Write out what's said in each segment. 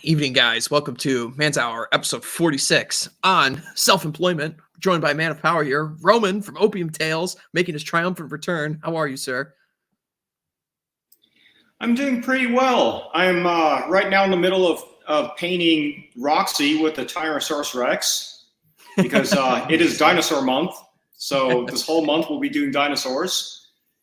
Evening, guys. Welcome to Man's Hour, episode 46 on self-employment. Joined by Man of Power here, Roman from Opium Tales, making his triumphant return. How are you, sir? I'm doing pretty well. I'm right now in the middle of painting Roxy with the Tyrannosaurus Rex because it is dinosaur month. So this whole month we'll be doing dinosaurs.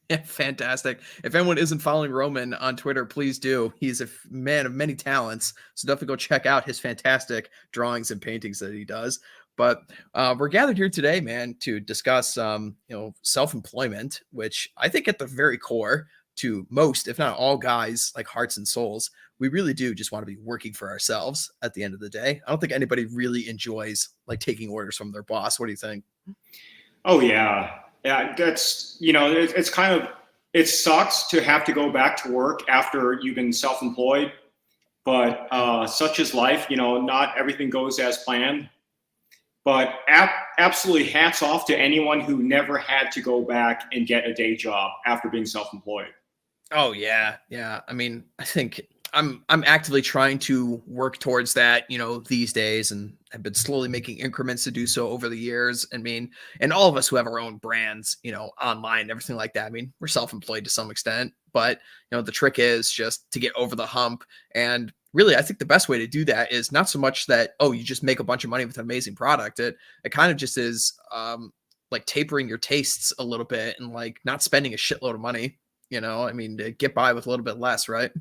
Yeah, fantastic. If anyone isn't following Roman on Twitter, please do. He's a man of many talents, so definitely go check out his fantastic drawings and paintings that he does. But we're gathered here today, man, to discuss, self-employment, which I think at the very core to most, if not all guys, like hearts and souls, we really do just want to be working for ourselves at the end of the day. I don't think anybody really enjoys like taking orders from their boss. What do you think? Oh yeah. Yeah, that's, it's kind of, it sucks to have to go back to work after you've been self-employed, but such is life, not everything goes as planned. But absolutely hats off to anyone who never had to go back and get a day job after being self-employed. Oh yeah. Yeah. I mean, I think I'm actively trying to work towards that, these days, and I've been slowly making increments to do so over the years. I mean, and all of us who have our own brands, online and everything like that. I mean, we're self-employed to some extent, but the trick is just to get over the hump. And really, I think the best way to do that is not so much that, you just make a bunch of money with an amazing product. It kind of just is like tapering your tastes a little bit and like not spending a shitload of money, I mean, to get by with a little bit less, right?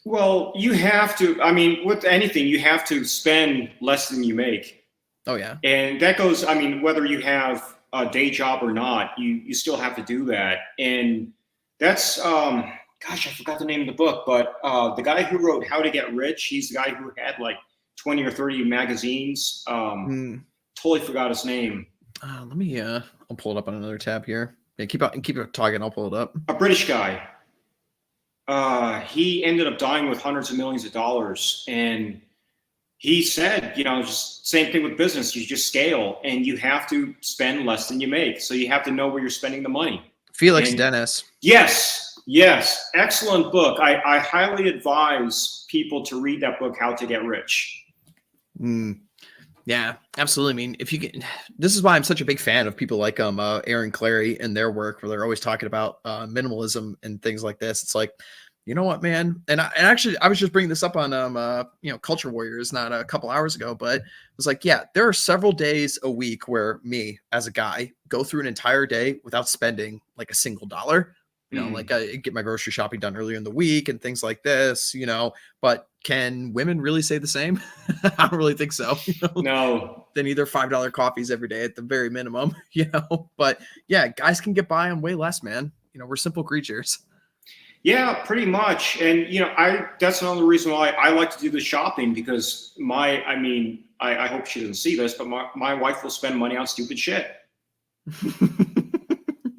Well, you have to, with anything, you have to spend less than you make. Oh, yeah. And that goes, whether you have a day job or not, you still have to do that. And that's, gosh, I forgot the name of the book, but the guy who wrote How to Get Rich, he's the guy who had like 20 or 30 magazines. Totally forgot his name. Let me, I'll pull it up on another tab here. Yeah, keep it talking. I'll pull it up. A British guy. He ended up dying with hundreds of millions of dollars. And he said, just same thing with business. You just scale and you have to spend less than you make. So you have to know where you're spending the money. Felix Dennis. Yes. Excellent book. I highly advise people to read that book, How to Get Rich. Yeah, absolutely. I mean, if you get, this is why I'm such a big fan of people like Aaron Clarey and their work, where they're always talking about minimalism and things like this. It's like, you know what, man? And actually, I was just bringing this up on Culture Warriors not a couple hours ago, but it was like, yeah, there are several days a week where me as a guy go through an entire day without spending like a single dollar. Like I get my grocery shopping done earlier in the week and things like this, but can women really say the same? I don't really think so. No. They need their $5 coffees every day at the very minimum, but yeah, guys can get by on way less, man. We're simple creatures. Yeah, pretty much. And, that's another reason why I like to do the shopping, because I hope she doesn't see this, but my wife will spend money on stupid shit.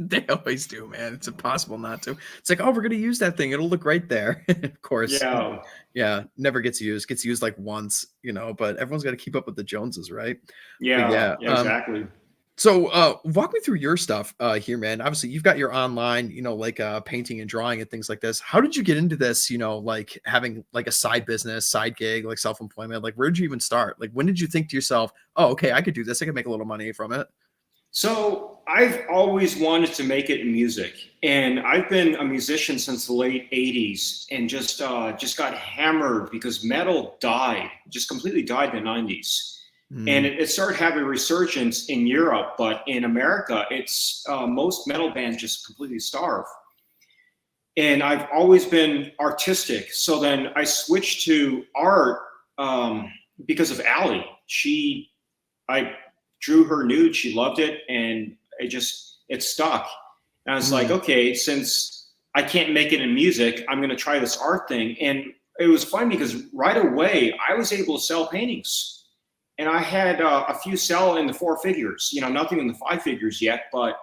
They always do, man. It's impossible not to. It's like, we're going to use that thing. It'll look right there. Of course. Yeah. Never gets used. Gets used like once, but everyone's got to keep up with the Joneses, right? Yeah, exactly. So walk me through your stuff here, man. Obviously, you've got your online, like painting and drawing and things like this. How did you get into this, like having like a side business, side gig, like self-employment? Like, where did you even start? Like, when did you think to yourself, okay, I could do this. I could make a little money from it? So I've always wanted to make it in music, and I've been a musician since the late 80s, and just got hammered because metal just completely died in the 90s. And it started having a resurgence in Europe, but in America, it's most metal bands just completely starve. And I've always been artistic. So then I switched to art because of Allie. I drew her nude, she loved it, and it stuck. And I was like, okay, since I can't make it in music, I'm gonna try this art thing. And it was fun because right away I was able to sell paintings. And I had a few sell in the 4 figures, nothing in the 5 figures yet. But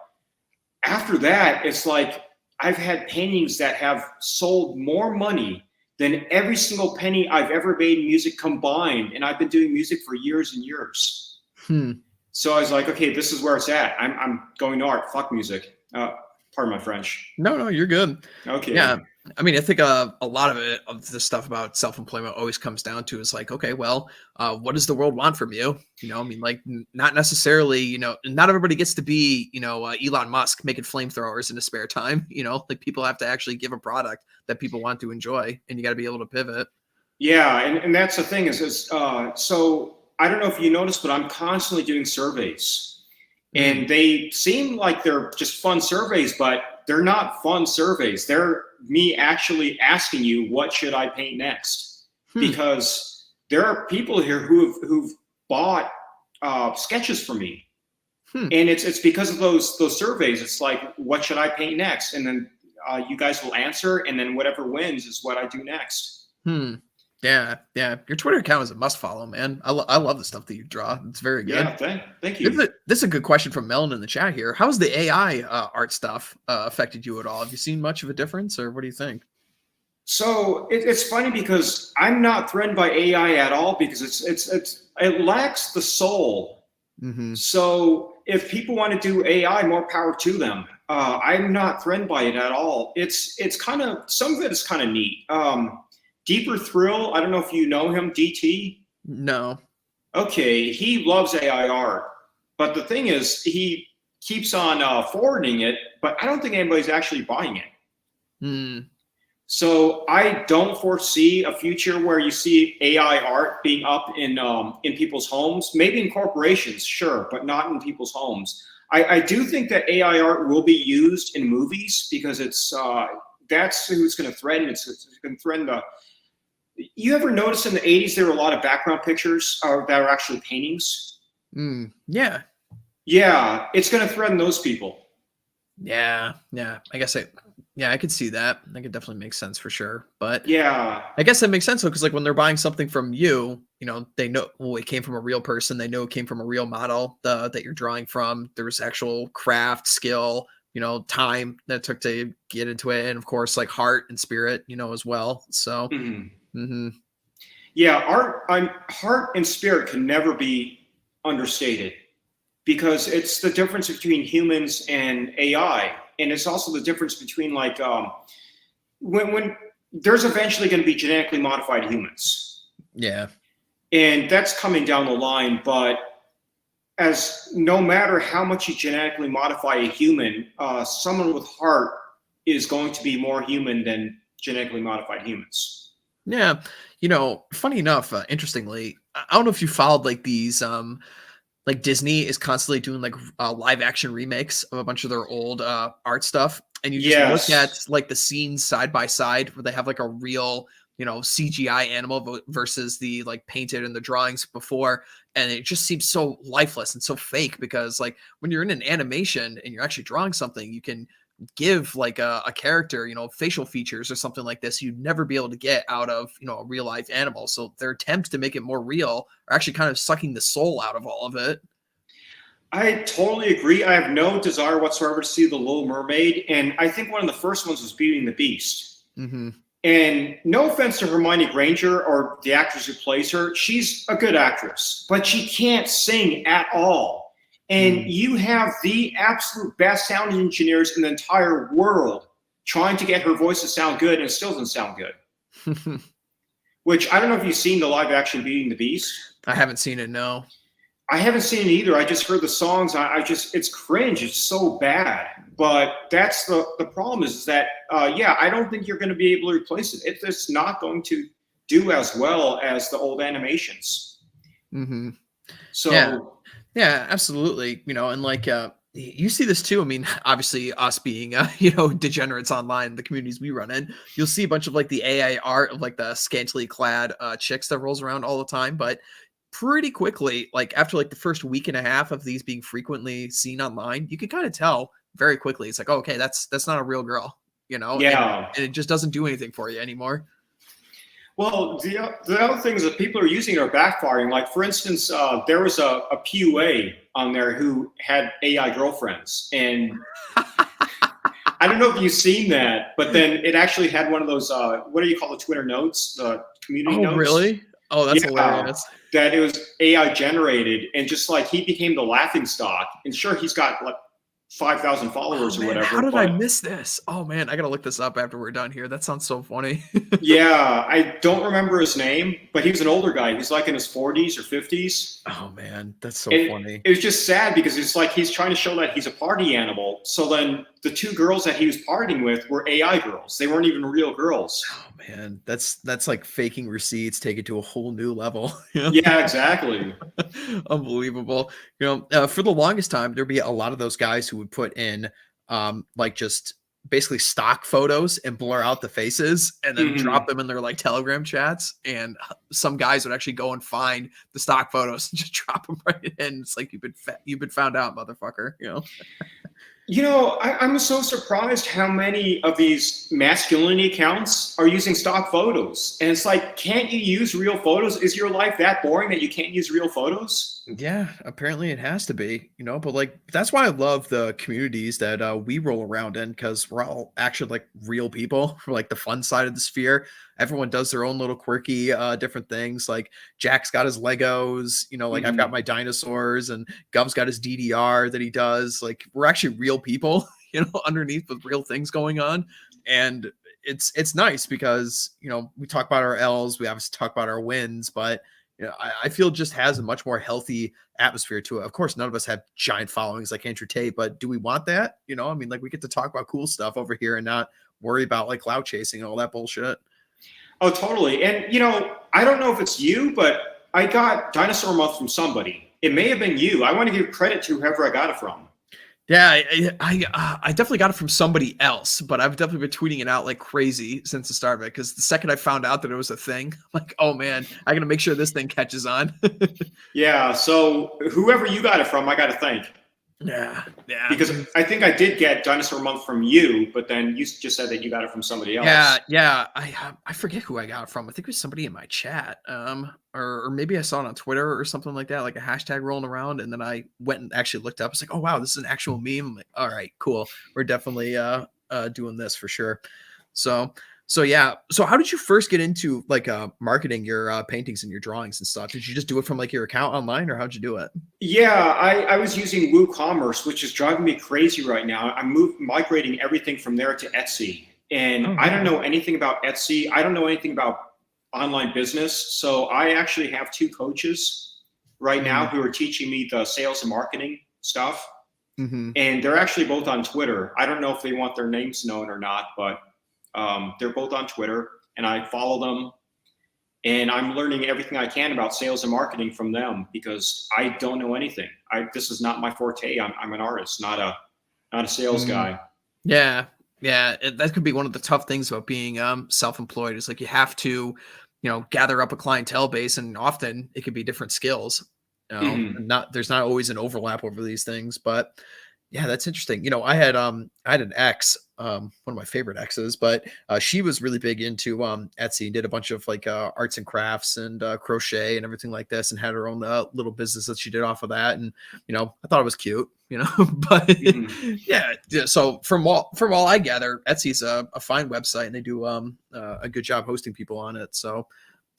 after that, it's like I've had paintings that have sold more money than every single penny I've ever made in music combined. And I've been doing music for years and years. So I was like, okay, this is where it's at. I'm going to art. Fuck music. Pardon my French. No, you're good. Okay. Yeah. I mean, I think a lot of it, of the stuff about self-employment always comes down to is like, okay, well, what does the world want from you? I mean, like, not necessarily, not everybody gets to be, Elon Musk making flamethrowers in his spare time. Like people have to actually give a product that people want to enjoy, and you got to be able to pivot. Yeah, and that's the thing so I don't know if you noticed, but I'm constantly doing surveys, Mm. and they seem like they're just fun surveys, but they're not fun surveys. They're me actually asking you, what should I paint next? Hmm. Because there are people here who've bought sketches from me, Hmm. and it's because of those surveys. It's like, what should I paint next? And then you guys will answer, and then whatever wins is what I do next. Hmm. Yeah. Yeah. Your Twitter account is a must follow, man. I love the stuff that you draw. It's very good. Yeah, thank This is, you. a, this is a good question from Melon in the chat here. How's the AI art stuff affected you at all? Have you seen much of a difference, or what do you think? So it's funny because I'm not threatened by AI at all, because it lacks the soul. Mm-hmm. So if people want to do AI, more power to them. I'm not threatened by it at all. It's kind of, some of it is kind of neat. Deeper Thrill, I don't know if you know him, DT. No. Okay, he loves AI art, but the thing is, he keeps on forwarding it, but I don't think anybody's actually buying it. Mm. So I don't foresee a future where you see AI art being up in people's homes. Maybe in corporations, sure, but not in people's homes. I do think that AI art will be used in movies, because that's who's going to threaten. It's going to threaten the. You ever notice in the 80s there were a lot of background pictures that are actually paintings? Mm. Yeah. Yeah, it's going to threaten those people. Yeah. Yeah. I could see that. That could definitely make sense for sure. But Yeah, I guess that makes sense though, because like when they're buying something from you, they know, well, it came from a real person. They know it came from a real model that you're drawing from. There was actual craft, skill, time that it took to get into it, and of course, like heart and spirit, as well. So, mhm. hmm Yeah. Heart and spirit can never be understated, because it's the difference between humans and AI, and it's also the difference between like when there's eventually going to be genetically modified humans, yeah, and that's coming down the line. But as no matter how much you genetically modify a human, someone with heart is going to be more human than genetically modified humans. yeah. Funny enough, interestingly, I don't know if you followed like these like Disney is constantly doing like live action remakes of a bunch of their old art stuff, and you just look at Yes. like the scenes side by side where they have like a real CGI animal versus the like painted in the drawings before, and it just seems so lifeless and so fake, because like when you're in an animation and you're actually drawing something, you can give like a character facial features or something like this you'd never be able to get out of a real life animal. So their attempts to make it more real are actually kind of sucking the soul out of all of it. I totally agree. I have no desire whatsoever to see The Little Mermaid, and I think one of the first ones was Beauty and the Beast. Mm-hmm. And no offense to Hermione Granger or the actress who plays her, she's a good actress, but she can't sing at all. And you have the absolute best sound engineers in the entire world trying to get her voice to sound good, and it still doesn't sound good. Which, I don't know if you've seen the live action Beauty and the Beast. I haven't seen it, no. I haven't seen it either. I just heard the songs. It's cringe. It's so bad. But that's the problem is that, I don't think you're going to be able to replace it. It's not going to do as well as the old animations. Mm-hmm. So, Yeah, absolutely. And like, you see this too. I mean, obviously us being, degenerates online, the communities we run in, you'll see a bunch of like the AI art of like the scantily clad chicks that rolls around all the time. But pretty quickly, like after like the first week and a half of these being frequently seen online, you can kind of tell very quickly. It's like, oh, okay, that's not a real girl, and yeah. it just doesn't do anything for you anymore. Well, the other things that people are using are backfiring. Like, for instance, there was a PUA on there who had AI girlfriends. And I don't know if you've seen that, but then it actually had one of those, what do you call the Twitter notes, the community Oh, notes? really? Oh, that's hilarious. That it was AI generated, and just like he became the laughing stock. And sure, he's got like 5,000 Oh followers or man, how whatever. did I But miss this? Oh man, I gotta look this up after we're done here. That sounds so funny. yeah, I don't remember his name, but he was an older guy. He's like in his 40s or 50s. Oh man, that's so And funny. it was just sad because it's like he's trying to show that he's a party animal. So then the two girls that he was partying with were AI girls. They weren't even real girls. Oh man, that's like faking receipts, take it to a whole new level. Yeah, exactly. Unbelievable. For the longest time, there'd be a lot of those guys who would put in like just basically stock photos and blur out the faces and then drop Hmm. them in their like Telegram chats. And some guys would actually go and find the stock photos and just drop them right in. It's like you've been found out, motherfucker. I'm so surprised how many of these masculinity accounts are using stock photos. And it's like, can't you use real photos? Is your life that boring that you can't use real photos? Yeah, apparently it has to be, but like that's why I love the communities that we roll around in because we're all actually like real people for like the fun side of the sphere. Everyone does their own little quirky different things. Like Jack's got his Legos, like I've got Hmm. my dinosaurs and Gov's got his DDR that he does. Like we're actually real people, underneath with real things going on. And it's nice because we talk about our L's, we obviously talk about our wins, but I feel it just has a much more healthy atmosphere to it. Of course, none of us have giant followings like Andrew Tate, but do we want that? I mean, like we get to talk about cool stuff over here and not worry about like clout chasing and all that bullshit. Oh, totally. And, I don't know if it's you, but I got Dinosaur Month from somebody. It may have been you. I want to give credit to whoever I got it from. Yeah, I definitely got it from somebody else, but I've definitely been tweeting it out like crazy since the start of it. Because the second I found out that it was a thing, I'm like, oh man, I gotta make sure this thing catches on. Yeah. So whoever you got it from, I got to thank. Yeah. Because I think I did get Dinosaur Month from you, but then you just said that you got it from somebody Yeah, else. yeah. I forget who I got it from. I think it was somebody in my chat. Or maybe I saw it on Twitter or something like that, like a hashtag rolling around, and then I went and actually looked up. It's like, oh wow, this is an actual meme. I'm like, all right, cool. We're definitely doing this for sure. So so yeah. So how did you first get into like marketing your paintings and your drawings and stuff? Did you just do it from like your account online, or how'd you do it? Yeah, I was using WooCommerce, which is driving me crazy right now. I'm migrating everything from there to Etsy. And Oh, I don't nice. know anything about Etsy. I don't know anything about online business. So I actually have two coaches right now Mm-hmm. who are teaching me the sales and marketing stuff. Mm-hmm. And they're actually both on Twitter. I don't know if they want their names known or not, but they're both on Twitter and I follow them. And I'm learning everything I can about sales and marketing from them because I don't know anything. This is not my forte. I'm an artist, not a sales Mm-hmm. guy. Yeah, yeah, that could be one of the tough things about being self-employed. Is like you have to, gather up a clientele base, and often it could be different skills. Hmm. And not there's not always an overlap over these things, but yeah, that's interesting. I had an ex, one of my favorite exes, but she was really big into Etsy and did a bunch of like arts and crafts and crochet and everything like this, and had her own little business that she did off of that. And I thought it was cute, but Hmm. yeah. So from all I gather, Etsy's a fine website, and they do a good job hosting people on it. So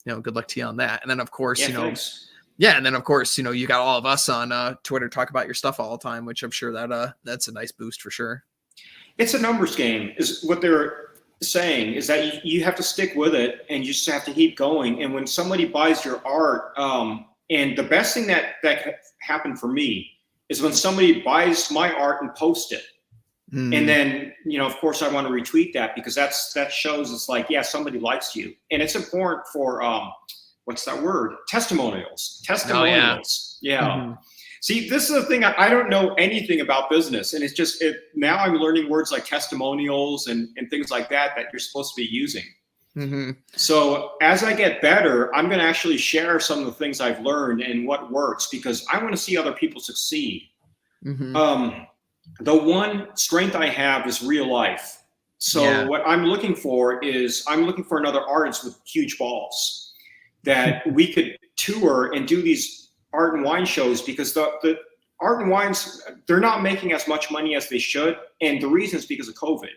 good luck to you on that. And then of course, Yeah, thanks. yeah, and then of course, you got all of us on Twitter talk about your stuff all the time, which I'm sure that that's a nice boost for sure. It's a numbers game, is what they're saying. Is that you have to stick with it, and you just have to keep going. And when somebody buys your art, and the best thing that happened for me is when somebody buys my art and posts it. And Mm, then, of course, I want to retweet that because that shows it's like, yeah, somebody likes you, and it's important for what's that word? Testimonials. oh yeah. Testimonials. Yeah. Hmm. See, this is the thing. I don't know anything about business, and it's just now I'm learning words like testimonials and things like that you're supposed to be using. Hmm. So as I get better, I'm going to actually share some of the things I've learned and what works because I want to see other people succeed. Hmm. Um, the one strength I have is real life. So Yeah. what I'm looking for is I'm looking for another artist with huge balls that we could tour and do these art and wine shows because the art and wines, they're not making as much money as they should. And the reason is because of COVID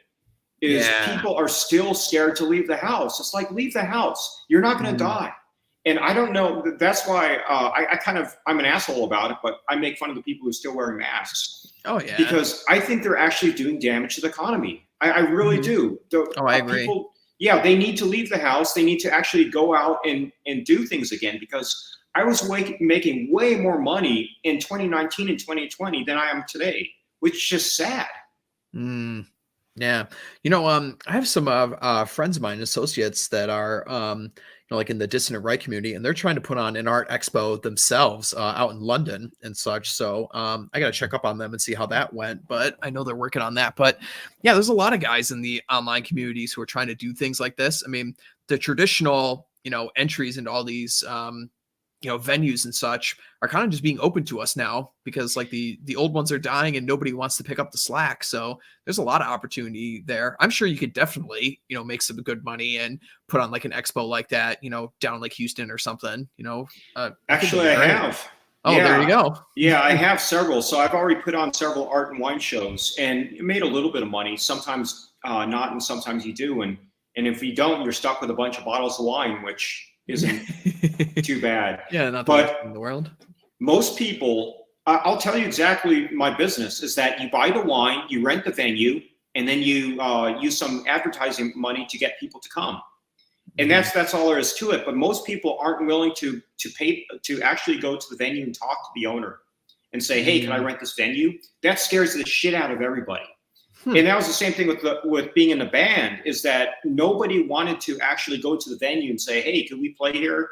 is Yeah. people are still scared to leave the house. It's like, leave the house. You're not going to Mhm. die. And I don't know. That's why I'm an asshole about it, but I make fun of the people who are still wearing masks Oh yeah. because I think they're actually doing damage to the economy. I really Mhm. do. Oh, I agree. People, yeah, they need to leave the house. They need to actually go out and do things again because I was making way more money in 2019 and 2020 than I am today, which is just sad. Mm. Yeah. I have some friends of mine, associates that are like in the dissident right community, and they're trying to put on an art expo themselves out in London and such. So I gotta check up on them and see how that went. But I know they're working on that. But yeah, there's a lot of guys in the online communities who are trying to do things like this. I mean, the traditional, entries into all these venues and such are kind of just being open to us now because like the old ones are dying and nobody wants to pick up the slack. So there's a lot of opportunity there. I'm sure you could definitely, make some good money and put on like an expo like that, down like Houston or something, I think it'd Actually, be I great. have. Oh, there you Yeah. go. Yeah, I have several. So I've already put on several art and wine shows and made a little bit of money. Sometimes not, and sometimes you do. And if you don't, you're stuck with a bunch of bottles of wine, which isn't too bad. Yeah, not the worst thing in But the world. most people, I'll tell you exactly my business is that you buy the wine, you rent the venue, and then you use some advertising money to get people to come. And that's all there is to it. But most people aren't willing to pay to actually go to the venue and talk to the owner and say, "Hey, can I rent this venue?" That scares the shit out of everybody. And that was the same thing with being in the band. Is that nobody wanted to actually go to the venue and say, "Hey, can we play here?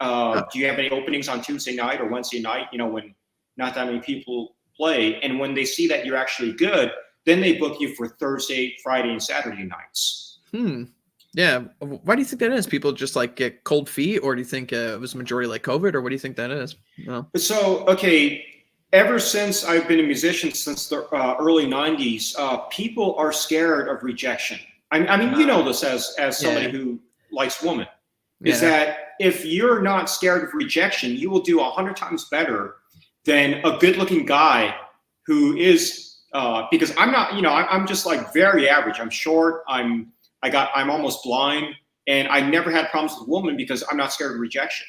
Do you have any openings on Tuesday night or Wednesday night?" When not that many people play, and when they see that you're actually good, then they book you for Thursday, Friday, and Saturday nights. Yeah. Why do you think that is? People just like get cold feet, or do you think it was majority like COVID, or what do you think that is? No. So, okay, ever since I've been a musician since the early 90s, people are scared of rejection. I mean, you know this as somebody who likes women, is that if you're not scared of rejection, you will do 100 times better than a good-looking guy who is, because I'm not, I'm just like very average. I'm short. I'm almost blind, and I never had problems with women because I'm not scared of rejection.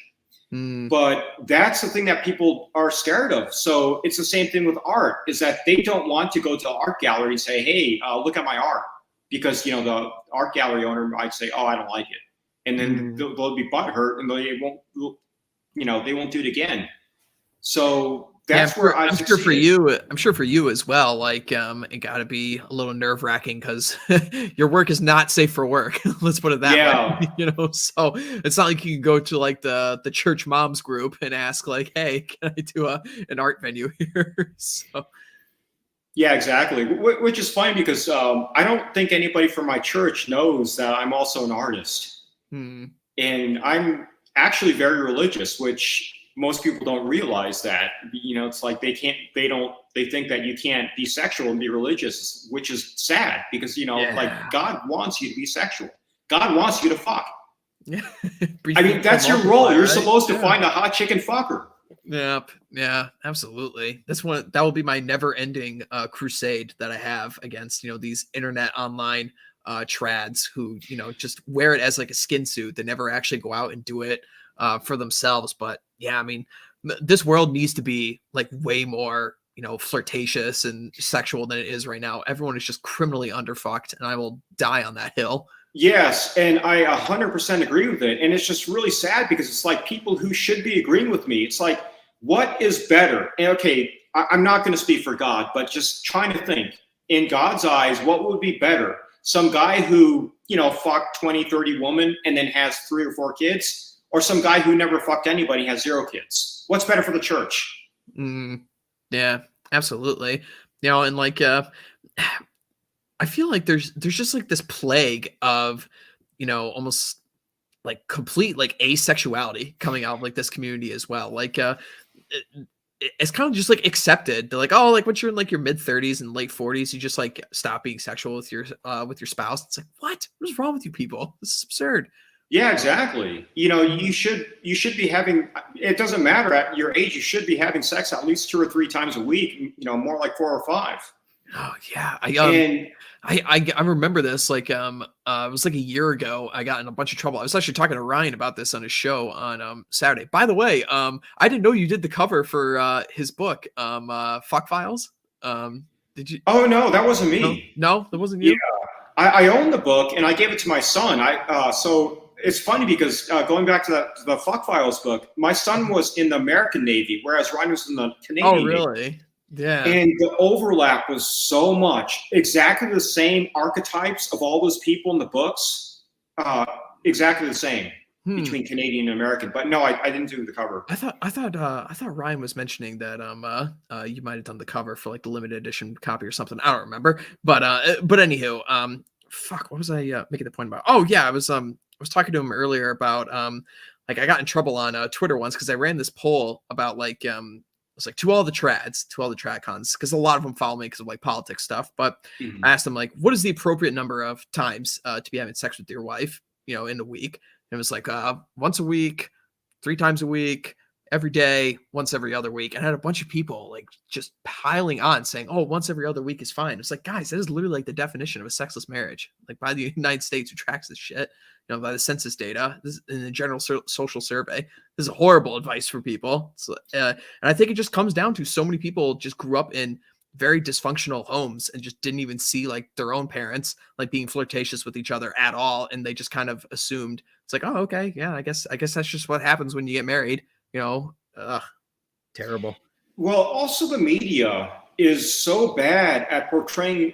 But that's the thing that people are scared of. So it's the same thing with art, is that they don't want to go to the art gallery and say, "Hey, look at my art," because the art gallery owner might say, "Oh, I don't like it," and then they'll be butthurt and they won't do it again. So that's where I'm sure for you. I'm sure for you as well. Like, it got to be a little nerve wracking because your work is not safe for work. Let's put it that way. So it's not like you can go to like the church moms group and ask like, "Hey, can I do an art venue here?" So. Yeah, exactly. Which is funny because I don't think anybody from my church knows that I'm also an artist, and I'm actually very religious, which most people don't realize that. It's like they think that you can't be sexual and be religious, which is sad because like God wants you to be sexual. God wants you to fuck. Yeah. I mean, that's your role. You're supposed to find a hot chicken fucker. Yep. Yeah, absolutely. That will be my never ending crusade that I have against, these internet online trads who, just wear it as like a skin suit. They never actually go out and do it for themselves. But yeah, I mean, this world needs to be like way more, flirtatious and sexual than it is right now. Everyone is just criminally underfucked, and I will die on that hill. Yes, and I 100% agree with it. And it's just really sad because it's like people who should be agreeing with me. It's like, what is better? And okay, I'm not going to speak for God, but just trying to think in God's eyes, what would be better? Some guy who, fucked 20, 30 women and then has 3 or 4 kids, or some guy who never fucked anybody, has 0 kids? What's better for the church? Yeah, absolutely. And like, I feel like there's just like this plague of, almost like complete like asexuality coming out of like this community as well. Like, it's kind of just like accepted. They're like, oh, like once you're in like your mid 30s and late 40s, you just like stop being sexual with your spouse. It's like, what is wrong with you people? This is absurd. Yeah, exactly. You should be having, it doesn't matter at your age, you should be having sex at least 2 or 3 times a week, more like 4 or 5. Oh yeah, And I remember this like it was like a year ago. I got in a bunch of trouble. I was actually talking to Ryan about this on his show on Saturday. By the way, I didn't know you did the cover for his book, Fuck Files. Did you? oh no, that wasn't No, me. no, that wasn't Yeah, you. I own the book and I gave it to my son. So it's funny because going back to the Fuck Files book, my son was in the American Navy, whereas Ryan was in the Oh, Canadian Navy. really? Yeah. And the overlap was so much. Exactly the same archetypes of all those people in the books. Uh, exactly the same Hmm. between Canadian and American. But no, I didn't do the cover. I thought Ryan was mentioning that you might have done the cover for like the limited edition copy or something. I don't remember. But anywho, fuck, what was I making the point about? Oh yeah, I was talking to him earlier about like I got in trouble on Twitter once because I ran this poll about like it's like to all the tradcons, because a lot of them follow me because of like politics stuff. But I Mhm. asked them like, what is the appropriate number of times to be having sex with your wife, in a week? And it was like once a week, 3 times a week, every day, once every other week. And I had a bunch of people like just piling on saying, oh, once every other week is fine. It's like, guys, that is literally like the definition of a sexless marriage, like by the United States who tracks this shit, by the census data, this in the general social survey. This is horrible advice for people. And I think it just comes down to so many people just grew up in very dysfunctional homes and just didn't even see like their own parents like being flirtatious with each other at all, and they just kind of assumed it's like, oh, okay, yeah, I guess that's just what happens when you get married. Ugh, terrible. Well, also the media is so bad at portraying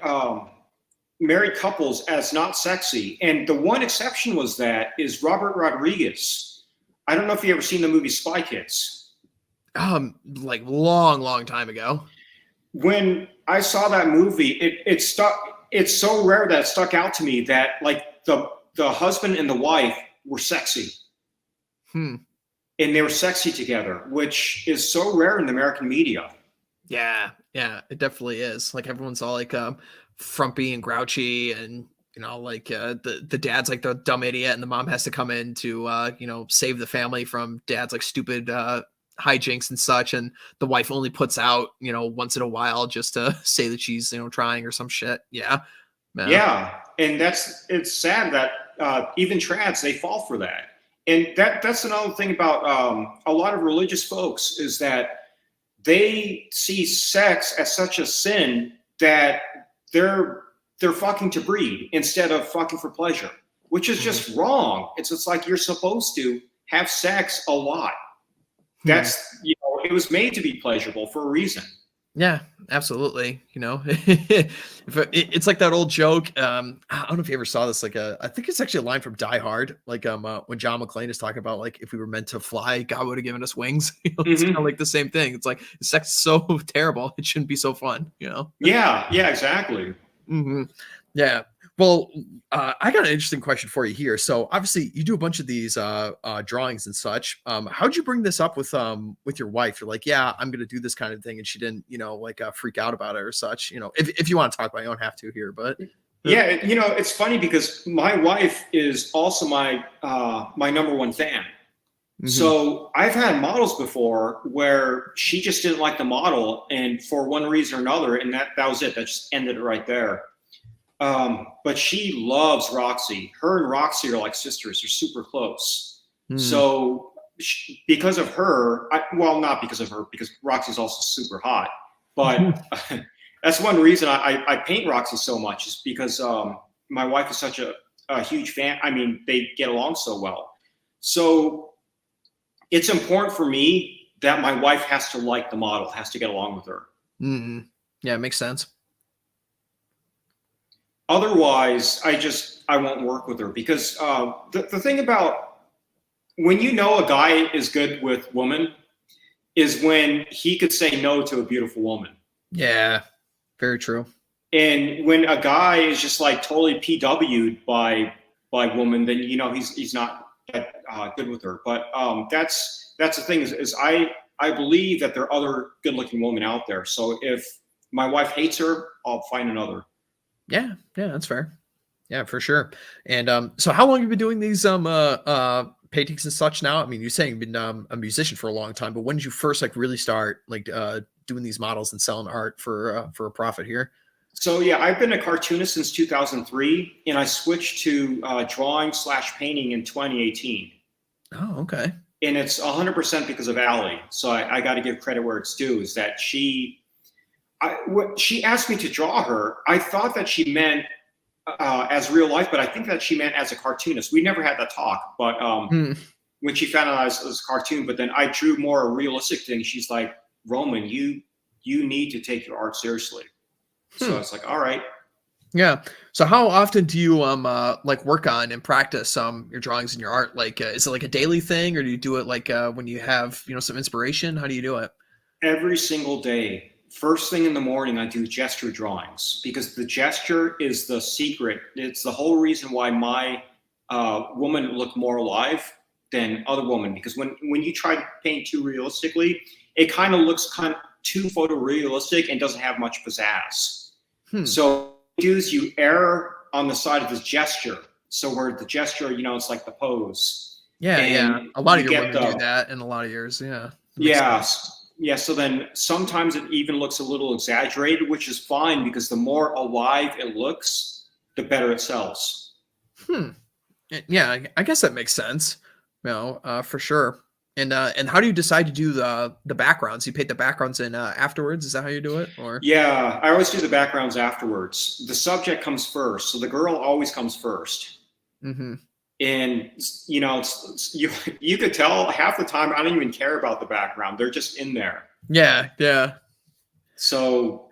married couples as not sexy. And the one exception was that is Robert Rodriguez. I don't know if you ever seen the movie Spy Kids. Like long time ago. When I saw that movie, it stuck. It's so rare that it stuck out to me that like the husband and the wife were sexy Hmm. and they were sexy together, which is so rare in the American media. Yeah, it definitely is. Like everyone's all like frumpy and grouchy, and like the dad's like the dumb idiot, and the mom has to come in to save the family from dad's like stupid hijinks and such, and the wife only puts out once in a while just to say that she's trying or some shit. Yeah. Yeah, and it's sad that even trads they fall for that, and that's another thing about a lot of religious folks is that they see sex as such a sin that they're fucking to breed instead of fucking for pleasure, which is Mhm. just wrong. It's just like you're supposed to have sex a lot. Hmm. It was made to be pleasurable for a reason. Yeah, absolutely. It's like that old joke. I don't know if you ever saw this. Like, I think it's actually a line from Die Hard. Like, when John McClane is talking about like if we were meant to fly, God would have given us wings. It's kind of Hmm. like the same thing. It's like sex is so terrible; it shouldn't be so fun. Yeah, exactly. Hmm. Yeah. Well, I got an interesting question for you here. So obviously you do a bunch of these drawings and such. How'd you bring this up with your wife? You're like, yeah, I'm gonna do this kind of thing, and she didn't, like freak out about it or such. If you want to talk about it, you don't have to here, but Yeah, it's funny because my wife is also my number one fan. hmm. So I've had models before where she just didn't like the model, and for one reason or another, and that was it. That just ended it right there. But she loves Roxy. Her and Roxy are like sisters. They're super close. Hmm. So because of her, well, not because of her, because Roxy's also super hot. But that's one reason I paint Roxy so much is because my wife is such a huge fan. I mean, they get along so well. So it's important for me that my wife has to like the model, has to get along with her. Hmm. Yeah, it makes sense. Otherwise, I won't work with her because the thing about when you know a guy is good with women is when he could say no to a beautiful woman. Yeah, very true. And when a guy is just like totally PW'd by woman, then he's not that good with her. But that's the thing is I believe that there are other good looking women out there. So if my wife hates her, I'll find another. Yeah, that's fair. Yeah, for sure. And so how long have you been doing these paintings and such now? I mean, you're saying you've been a musician for a long time, but when did you first like really start like doing these models and selling art for a profit here? So yeah, I've been a cartoonist since 2003, and I switched to drawing slash painting in 2018. Oh, okay. And it's 100% because of Allie. So I got to give credit where it's due. Is that she asked me to draw her. I thought that she meant as real life, but I think that she meant as a cartoonist. We never had that talk, but Hmm. when she found out I was a cartoon, but then I drew more a realistic thing. She's like, Roman, you need to take your art seriously. So Hmm. it's like, all right. Yeah. So how often do you like work on and practice your drawings and your art? Like is it like a daily thing, or do you do it like when you have, some inspiration? How do you do it? Every single day, first thing in the morning, I do gesture drawings because the gesture is the secret. It's the whole reason why my woman look more alive than other women. Because when you try to paint too realistically, it kind of looks kind of too photorealistic and doesn't have much pizzazz. Hmm. So what you do is you err on the side of this gesture. So where the gesture, it's like the pose, Yeah, yeah. and A lot of you your get women do the that in a lot of years. Yeah. That makes yeah, sense. yeah. So then sometimes it even looks a little exaggerated, which is fine because the more alive it looks, the better it sells. Hmm. Yeah, I guess that makes sense. For sure. And how do you decide to do the backgrounds? You paint the backgrounds in afterwards? Is that how you do it? Or Yeah, I always do the backgrounds afterwards. The subject comes first, so the girl always comes first. hmm. And you could tell half the time I don't even care about the background; they're just in there. Yeah, yeah. So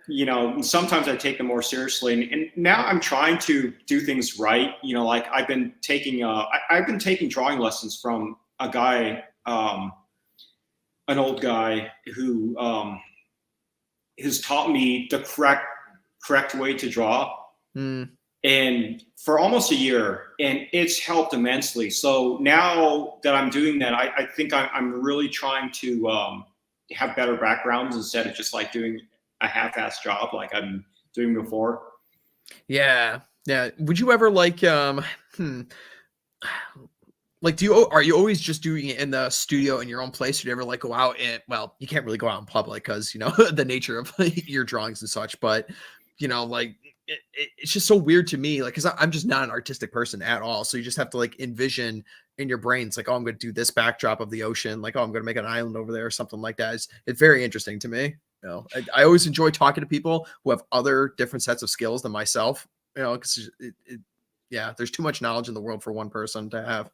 sometimes I take them more seriously, and now I'm trying to do things right. Like I've been taking drawing lessons from a guy, an old guy who has taught me the correct way to draw, Mm. and for almost a year, and it's helped immensely. So now that I'm doing that, I think I'm really trying to have better backgrounds instead of just like doing a half-ass job like I'm doing before. Yeah. Yeah. Would you ever hmm, like are you always just doing it in the studio in your own place? Or do you ever like go out and, well, you can't really go out in public because the nature of your drawings and such, but like it's just so weird to me, like, because I'm just not an artistic person at all. So you just have to like envision in your brains, like, oh, I'm going to do this backdrop of the ocean, like, oh, I'm going to make an island over there or something like that. It's very interesting to me. I always enjoy talking to people who have other different sets of skills than myself. Because yeah, there's too much knowledge in the world for one person to have.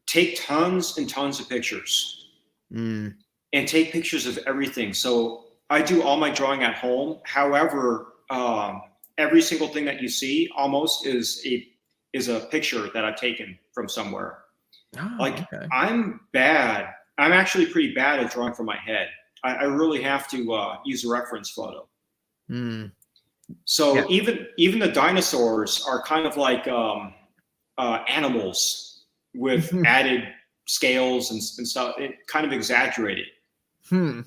Take tons and tons of pictures Mm. and take pictures of everything. So I do all my drawing at home. However, every single thing that you see almost is a picture that I've taken from somewhere. Oh, Like okay. I'm bad. I'm actually pretty bad at drawing from my head. I really have to use a reference photo. Mm. Yeah. So even the dinosaurs are kind of like animals with added scales and stuff. It kind of exaggerated. Hmm.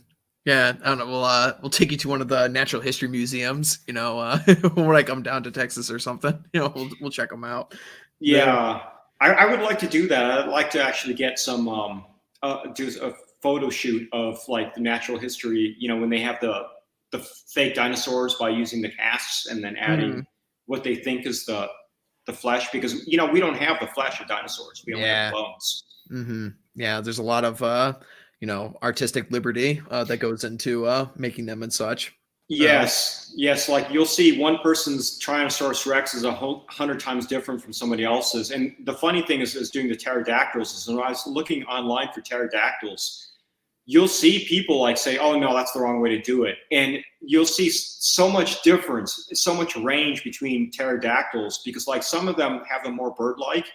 Yeah, I don't know. We'll take you to one of the natural history museums, when I come down to Texas or something. We'll check them out. The Yeah, I would like to do that. I'd like to actually get some do a photo shoot of like the natural history. When they have the fake dinosaurs by using the casts and then hmm. adding what they think is the flesh, because we don't have the flesh of dinosaurs. We only have the Yeah. bones. Hmm. Yeah, there's a lot of artistic liberty that goes into making them and such. So Yes, yes. Like you'll see one person's Tyrannosaurus Rex is 100 times different from somebody else's. And the funny thing is doing the pterodactyls is when I was looking online for pterodactyls, you'll see people like say, "Oh no, that's the wrong way to do it," and you'll see so much difference, so much range between pterodactyls because like some of them have them more bird-like,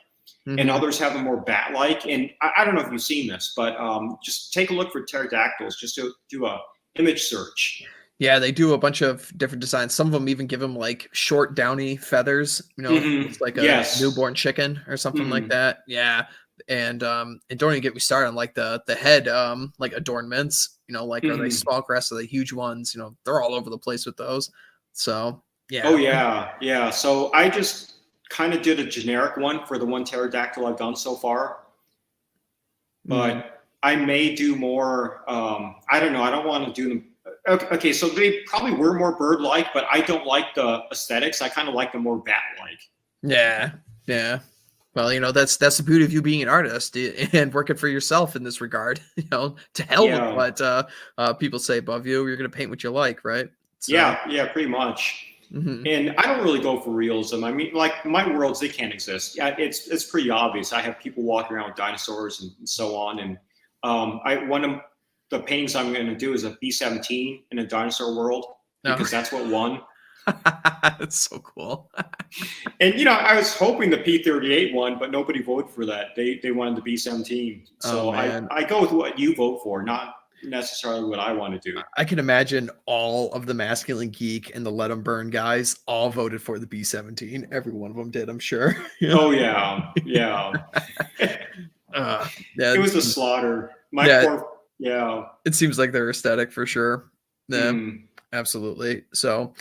and mhm. others have them more bat-like. And I don't know if you've seen this, but just take a look for pterodactyls. Just to do a image search. Yeah, they do a bunch of different designs. Some of them even give them like short downy feathers, Hmm. looks like a Yes. newborn chicken or something like Hmm. that. Yeah. And don't even get me started on like the head like adornments, like are they Hmm. small crests or the huge ones, they're all over the place with those. So Oh yeah. yeah, yeah. So I just kind of did a generic one for the one pterodactyl I've done so far, Mm, but I may do more. I don't know. I don't want to do them Okay, so they probably were more bird-like, but I don't like the aesthetics. I kind of like them more bat-like. Yeah, yeah. Well, that's the beauty of you being an artist and working for yourself in this regard. To hell with Yeah, what people say above you. You're gonna paint what you like, right? So, yeah, pretty much. mhm. And I don't really go for realism. I mean, like my worlds, they can't exist. Yeah, it's pretty obvious. I have people walking around with dinosaurs and so on. And I one of the paintings I'm going to do is a B-17 in a dinosaur world No, because that's what won. that's so cool. And I was hoping the P-38 won, but nobody voted for that. They wanted the B-17. Oh So I man, I go with what you vote for, not necessarily what I want to do. I can imagine all of the masculine geek and the let 'em burn guys all voted for the B-17. Every one of them did, I'm sure. Yeah. Oh yeah, yeah. Yeah, It was a slaughter. My yeah, poor, yeah. it seems like they're aesthetic for sure. Yeah, Mm. absolutely. So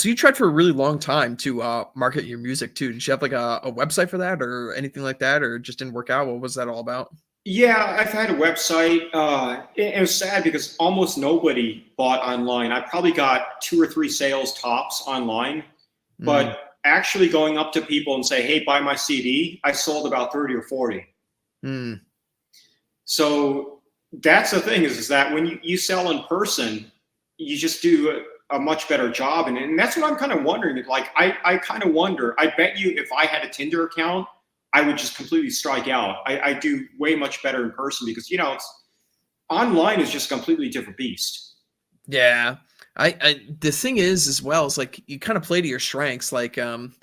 you tried for a really long time to market your music too. Did you have like a website for that or anything like that, or it just didn't work out? What was that all about? Yeah, I've had a website. It was sad because almost nobody bought online. I probably got 2 or 3 sales tops online, Mm, but actually going up to people and say, "Hey, buy my CD," I sold about 30 or 40. mm, So that's the thing is that when you sell in person, you just do a much better job. And that's what I'm kind of wondering. Like, I kind of wonder, I bet you if I had a Tinder account, I would just completely strike out. I do way much better in person because, online is just a completely different beast. yeah. I the thing is as well is like you kind of play to your strengths. Like God,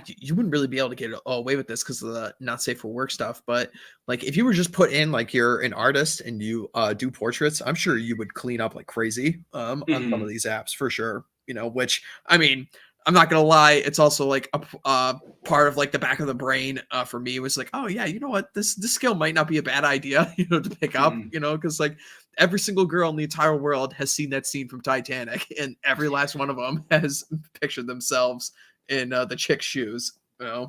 you wouldn't really be able to get away with this because of the not safe for work stuff. But like if you were just put in like you're an artist and you do portraits, I'm sure you would clean up like crazy on some of Mhm. these apps for sure. Which I mean, I'm not gonna lie, it's also like a part of like the back of the brain for me was like, oh yeah, you know what, this skill might not be a bad idea, to pick up, Mhm. because like every single girl in the entire world has seen that scene from Titanic, and every last one of them has pictured themselves in the chick's shoes.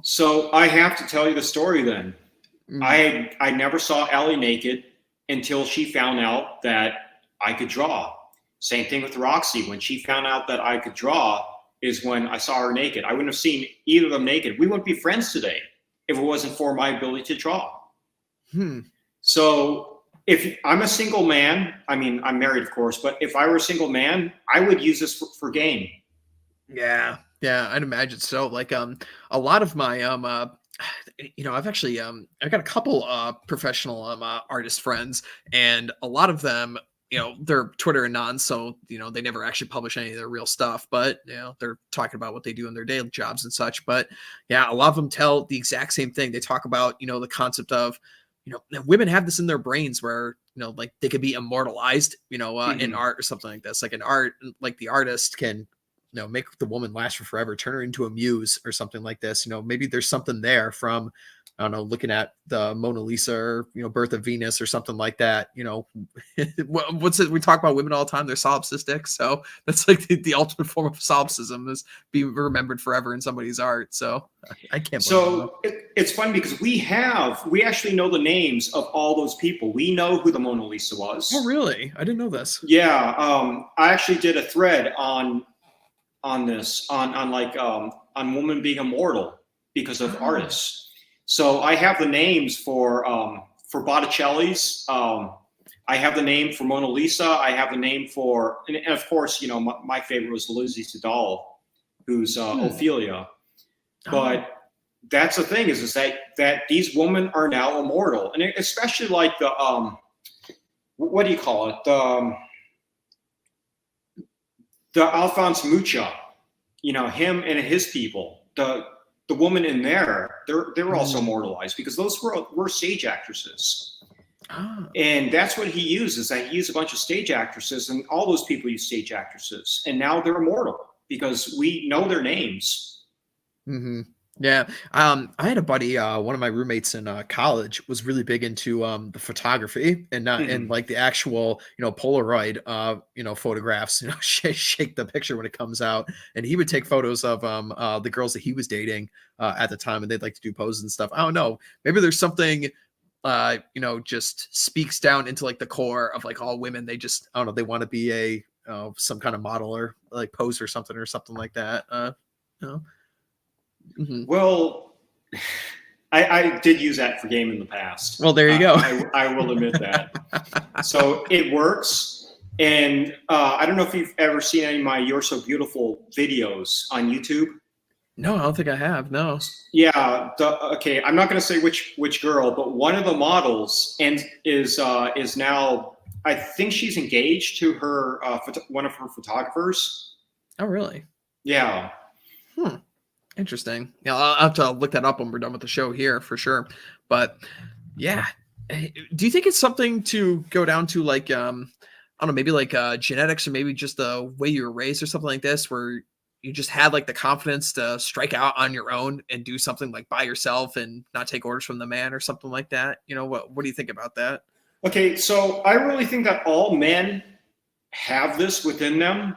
So I have to tell you the story then. Mm. I never saw Ellie naked until she found out that I could draw. Same thing with Roxy. When she found out that I could draw, is when I saw her naked. I wouldn't have seen either of them naked. We wouldn't be friends today if it wasn't for my ability to draw. Hmm. So if I'm a single man, I mean, I'm married, of course, but if I were a single man, I would use this for game. Yeah, yeah, I'd imagine so. Like, a lot of my I've actually I've got a couple professional artist friends, and a lot of them, they're Twitter and non, so they never actually publish any of their real stuff, but they're talking about what they do in their daily jobs and such. But yeah, a lot of them tell the exact same thing. They talk about the concept of women have this in their brains where like they could be immortalized in Mhm. art or something like this, like an art, like the artist can make the woman last for forever, turn her into a muse or something like this. Maybe there's something there from, I don't know, looking at the Mona Lisa or, Birth of Venus or something like that. What's it? We talk about women all the time. They're solipsistic. So that's like the ultimate form of solipsism is being remembered forever in somebody's art. So I can't blame them though. So it's funny because we actually know the names of all those people. We know who the Mona Lisa Oh, was. really? I didn't know this. Yeah, I actually did a thread on this on like on women being immortal because of Oh, artists. So I have the names for Botticelli's. I have the name for Mona Lisa. I have the name for, and of course, my favorite was Lizzie Sedal, who's hmm. Ophelia. Oh, But that's the thing is that these women are now immortal, and especially like the what do you call it, the Alphonse Mucha, him and his people, the woman in there, they were also hmm. immortalized because those were stage actresses. Ah. And that's what he used is that he used a bunch of stage actresses, and all those people use stage actresses, and now they're immortal because we know their names. Hmm. Yeah. I had a buddy, one of my roommates in college was really big into the photography and not and Mhm. like the actual, Polaroid photographs, shake the picture when it comes out. And he would take photos of the girls that he was dating at the time, and they'd like to do poses and stuff. I don't know. Maybe there's something just speaks down into like the core of like all women. They just, I don't know, they want to be a some kind of model or like pose or something like that. You know. Mhm. Well, I did use that for game in the past. Well, there you go. I will admit that. So it works. And I don't know if you've ever seen any of my You're So Beautiful videos on YouTube. No, I don't think I have. No. Yeah. Okay. I'm not going to say which girl, but one of the models is now. I think she's engaged to her one of her photographers. Oh, really? Yeah. Interesting. Yeah, I'll have to look that up when we're done with the show here for sure. But yeah, do you think it's something to go down to like I don't know, maybe like genetics or maybe just the way you were raised or something like this, where you just had like the confidence to strike out on your own and do something like by yourself and not take orders from the man or something like that? What do you think about that? Okay, so I really think that all men have this within them,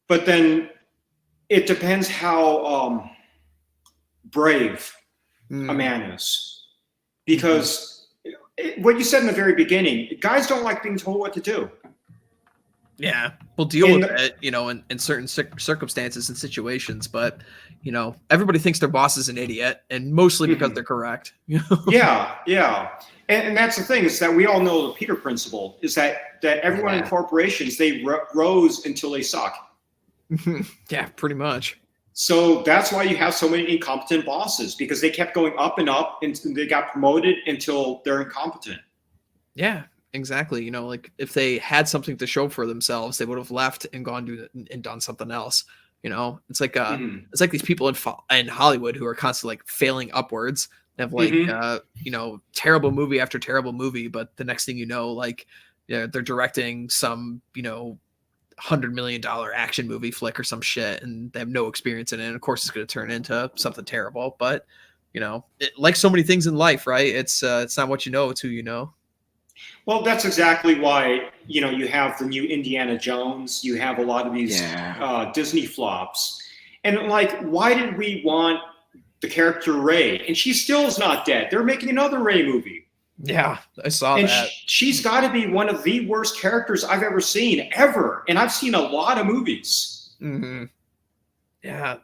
but then it depends how brave a man is. Because what you said in the very beginning, guys don't like being told what to do. Yeah, we'll deal with it, in certain circumstances and situations. But, everybody thinks their boss is an idiot, and mostly because they're correct. Yeah. And that's the thing, is that we all know the Peter principle, is that everyone in corporations, they rose until they suck. Yeah, pretty much. So that's why you have so many incompetent bosses, because they kept going up and up and they got promoted until they're incompetent. Yeah, exactly. Like if they had something to show for themselves, they would have left and gone and done something else. It's like it's like these people in Hollywood who are constantly like failing upwards. They have like terrible movie after terrible movie, but the next thing you know, like they're directing some $100 million action movie flick or some shit, and they have no experience in it. And of course, it's going to turn into something terrible. But like so many things in life, right? It's not what you know; it's who you know. Well, that's exactly why you have the new Indiana Jones. You have a lot of these Disney flops, and like, why did we want the character Rey? And she still is not dead. They're making another Rey movie. Yeah, I saw that. She's got to be one of the worst characters I've ever seen, ever. And I've seen a lot of movies. Mm-hmm. Yeah,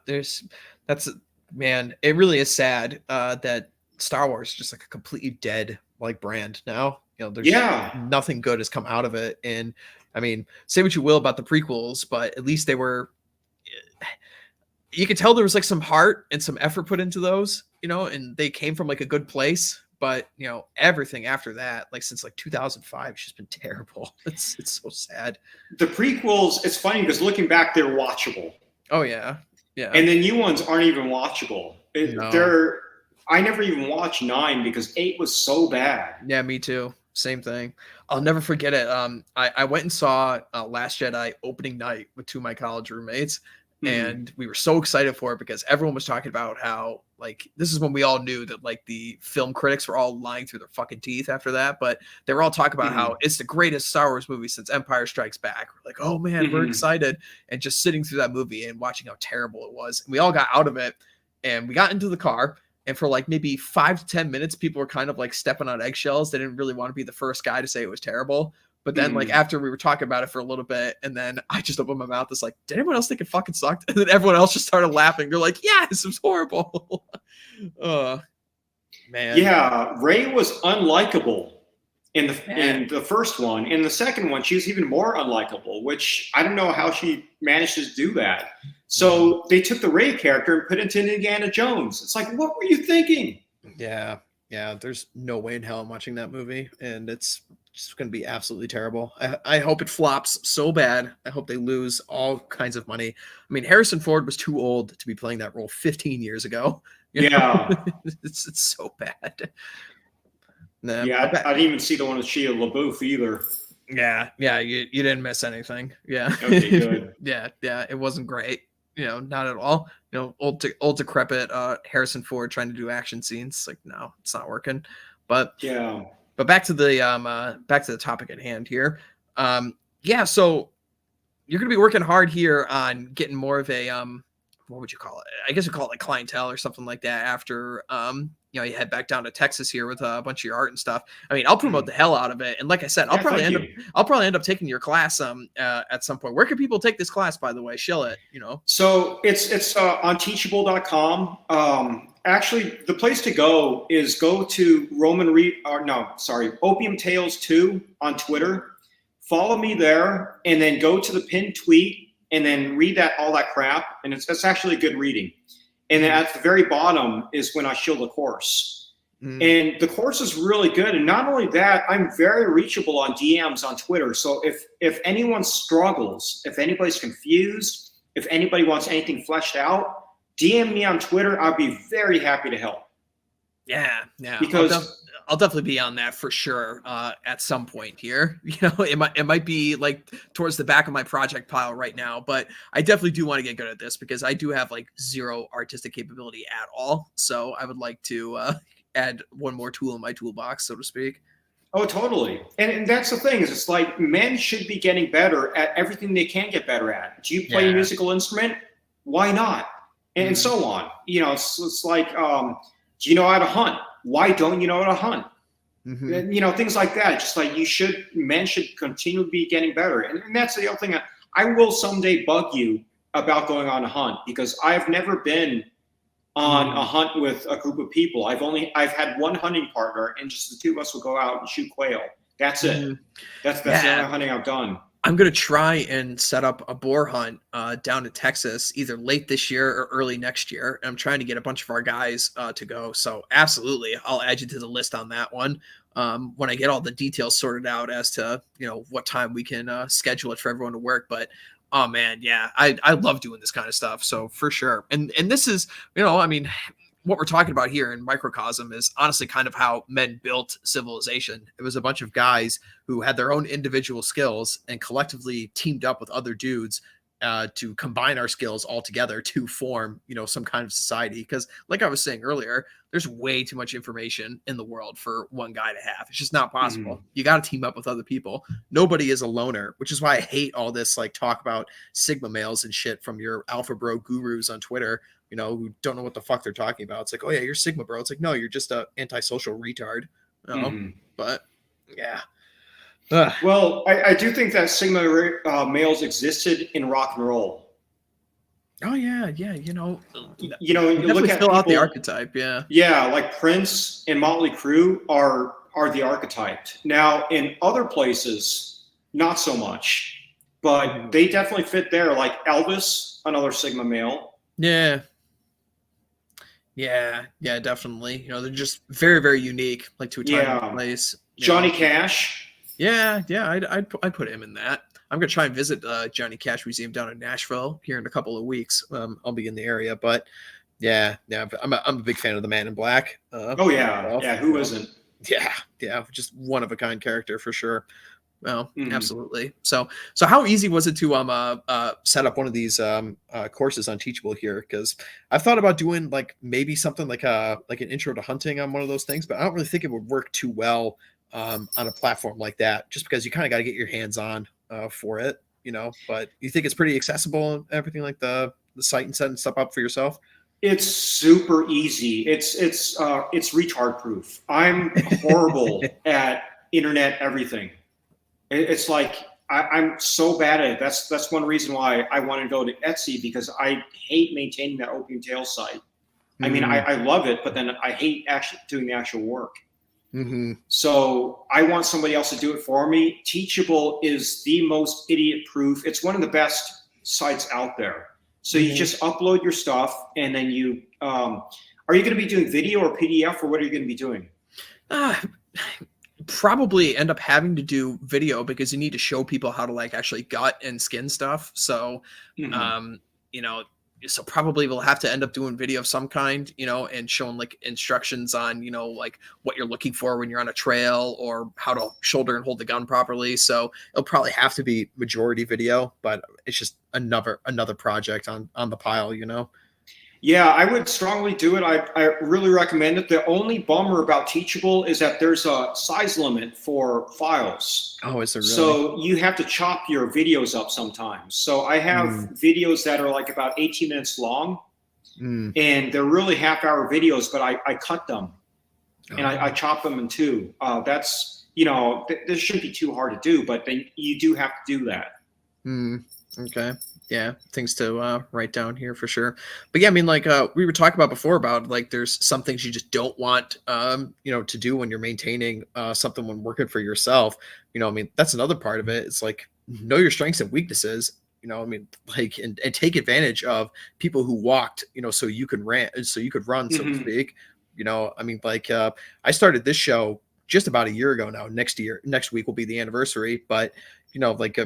man, it really is sad that Star Wars is just like a completely dead like brand now. There's nothing good has come out of it. And I mean, say what you will about the prequels, but at least they were, you could tell there was like some heart and some effort put into those, and they came from like a good place. But everything after that, like since like 2005, it's just been terrible. It's so sad. The prequels, it's funny because looking back, they're watchable. Oh yeah. And the new ones aren't even watchable. No. I never even watched 9 because 8 was so bad. Yeah, me too. Same thing. I'll never forget it. I went and saw Last Jedi opening night with 2 of my college roommates. And we were so excited for it because everyone was talking about how like this is when we all knew that like the film critics were all lying through their fucking teeth after that, but they were all talking about how it's the greatest Star Wars movie since Empire Strikes Back. We're like, oh man, we're excited, and just sitting through that movie and watching how terrible it was. And we all got out of it and we got into the car, and for like maybe 5 to 10 minutes, people were kind of like stepping on eggshells. They didn't really want to be the first guy to say it was terrible. But then, like, after we were talking about it for a little bit, and then I just opened my mouth. It's like, did anyone else think it fucking sucked? And then everyone else just started laughing. They're like, yes, it was horrible. Man. Yeah, Rey was unlikable in the first one. In the second one, she was even more unlikable, which I don't know how she managed to do that. So they took the Rey character and put it into Indiana Jones. It's like, what were you thinking? Yeah. There's no way in hell I'm watching that movie, and it's just going to be absolutely terrible. I hope it flops so bad. I hope they lose all kinds of money. I mean, Harrison Ford was too old to be playing that role 15 years ago. It's so bad. Nah, I didn't even see the one with Shia LaBeouf either. Yeah, you didn't miss anything. Yeah. Okay, good. yeah, it wasn't great. Not at all. Old decrepit Harrison Ford trying to do action scenes. Like, no, it's not working. But back to the topic at hand here. So you're gonna be working hard here on getting more of a what would you call it? I guess you call it like clientele or something like that after you know, you head back down to Texas here with a bunch of your art and stuff. I mean, I'll promote the hell out of it. And like I said, Yeah, I'll probably end up taking your class at some point. Where can people take this class, by the way? Shill it, you know. So it's on teachable.com. Actually, the place to go is go to Opium Tales 2 on Twitter. Follow me there, and then go to the pinned tweet, and then read all that crap. And it's actually good reading. And then at the very bottom is when I show the course. And the course is really good. And not only that, I'm very reachable on DMs on Twitter. So if anyone struggles, if anybody's confused, if anybody wants anything fleshed out, DM me on Twitter. I'll be very happy to help. Yeah. Because I'll definitely be on that for sure at some point here. You know, it might be like towards the back of my project pile right now, but I definitely do want to get good at this because I do have like zero artistic capability at all. So I would like to add one more tool in my toolbox, so to speak. Oh, totally. And that's the thing is it's like men should be getting better at everything they can get better at. Do you play a musical instrument? Why not? And so on. You know, it's like, do you know how to hunt? Why don't you know how to hunt? You know, things like that. Just like men should continue to be getting better. And that's the other thing. I will someday bug you about going on a hunt because I've never been on a hunt with a group of people. I've had one hunting partner and just the two of us will go out and shoot quail. That's it. That's the only hunting I've done. I'm going to try and set up a boar hunt down in Texas, either late this year or early next year. And I'm trying to get a bunch of our guys to go. So absolutely, I'll add you to the list on that one when I get all the details sorted out as to, you know, what time we can schedule it for everyone to work. But oh man, yeah, I love doing this kind of stuff. So for sure. And this is, you know, I mean, what we're talking about here in microcosm is honestly kind of how men built civilization. It was a bunch of guys who had their own individual skills and collectively teamed up with other dudes to combine our skills all together to form, you know, some kind of society. Because like I was saying earlier, there's way too much information in the world for one guy to have. It's just not possible. You got to team up with other people. Nobody is a loner, which is why I hate all this like talk about Sigma males and shit from your alpha bro gurus on Twitter, you know, who don't know what the fuck they're talking about. It's like, oh yeah, you're Sigma bro. It's like, no, you're just a antisocial retard. You know? But yeah. Well, I do think that Sigma males existed in rock and roll. Oh yeah, you know, you look at fill people, out the archetype, yeah, like Prince and Motley Crue are the archetype. Now, in other places, not so much, but they definitely fit there. Like Elvis, another Sigma male. Yeah, definitely. You know, they're just very, very unique, like to a time and place. Johnny Cash. Yeah, I'd put him in that. I'm gonna try and visit Johnny Cash Museum down in Nashville here in a couple of weeks. I'll be in the area, but yeah, I'm a big fan of the Man in Black. Who isn't? Yeah, just one of a kind character for sure. Well, absolutely. So how easy was it to set up one of these courses on Teachable here? Because I've thought about doing like maybe something like an intro to hunting on one of those things, but I don't really think it would work too well on a platform like that, just because you kind of got to get your hands on for it, you know. But you think it's pretty accessible and everything, like the site and setting stuff up for yourself? It's super easy. It's retard proof. I'm horrible at internet everything. It's like I'm so bad at it. That's one reason why I want to go to Etsy, because I hate maintaining that Opium Tales site. I mean, I love it, but then I hate actually doing the actual work. So I want somebody else to do it for me. Teachable is the most idiot-proof. It's one of the best sites out there. So you just upload your stuff, and then you are you going to be doing video or PDF, or what are you going to be doing? Probably end up having to do video, because you need to show people how to like actually gut and skin stuff. So, you know, so probably we'll have to end up doing video of some kind, you know, and showing like instructions on, you know, like what you're looking for when you're on a trail, or how to shoulder and hold the gun properly. So it'll probably have to be majority video, but it's just another project on the pile, you know? Yeah, I would strongly do it. I really recommend it. The only bummer about Teachable is that there's a size limit for files. Oh, is there really? So you have to chop your videos up sometimes. So I have videos that are like about 18 minutes long, and they're really half-hour videos, but I cut them. and I Oh. chop them in two. That's, this shouldn't be too hard to do, but then you do have to do that. Hmm. Okay. Yeah, things to write down here for sure. But yeah, I mean, like we were talking about before about like there's some things you just don't want, to do when you're maintaining something when working for yourself. I mean, that's another part of it. It's like know your strengths and weaknesses. I mean, like and take advantage of people who walked, so you could so you could run, so to Hmm. speak. I mean, like I started this show just about a year ago now. Next week will be the anniversary, but like